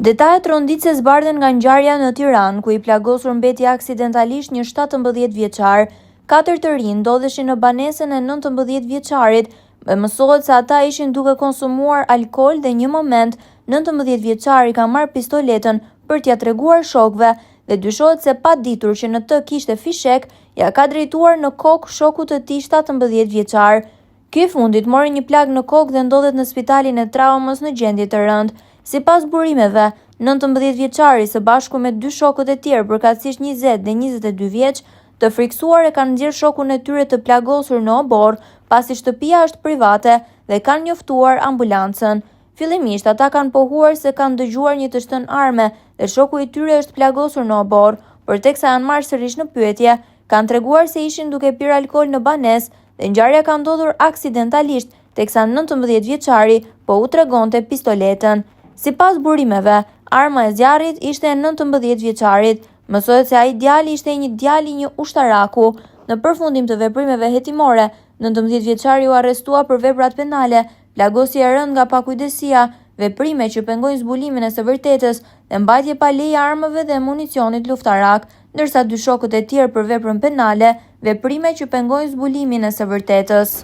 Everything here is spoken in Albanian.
Detajet ronditëse zbardhen nga ngjarja në Tiranë, ku i plagosur mbeti aksidentalisht një 17 vjeçar. 4 të rinj ndodheshin në banesën e 19 vjeçarit, dhe mësohet se ata ishin duke konsumuar alkool dhe një moment 19 vjeçari ka marrë pistoletën për t'ia treguar shokëve dhe dyshohet se pa ditur që në të kishte fishek, ja ka drejtuar në kokë shokut të tij 17 vjeçar. Ky i fundit mori një plag në kokë dhe ndodhet në spitalin e traumës në gjendje të rëndë. Sipas burimeve, 19 vjeçari së bashku me 2 shokët e tjerë, përkatësisht 20 dhe 22 vjeç, të friksuar e kanë nxjerrë shokun e tyre të plagosur në obor, pasi shtëpia është private dhe kanë njoftuar ambulancën. Fillimisht ata kanë pohuar se kanë dëgjuar një të shtën arme dhe shoku i tyre është plagosur në obor, por teksa janë marrë sërish në pyetje, kanë treguar se ishin duke pirë alkool në banesë dhe ngjarja ka ndodhur aksidentalisht, teksa 19 vjeçari po u tregonte pistoletën. Sipas burimeve, arma e zjarrit ishte e 19 vjeçarit. Mësohet se ai djali ishte një djali një ushtaraku. Në përfundim të veprimeve hetimore, 19 vjeçari u arrestua për veprat penale, plagosje e rëndë nga pakujdesia, veprime që pengojnë zbulimin e së vërtetës dhe mbajtje pa leje armëve dhe municionit luftarak, ndërsa 2 shokët e tjerë për veprën penale, veprime që pengojnë zbulimin e së vërtetës.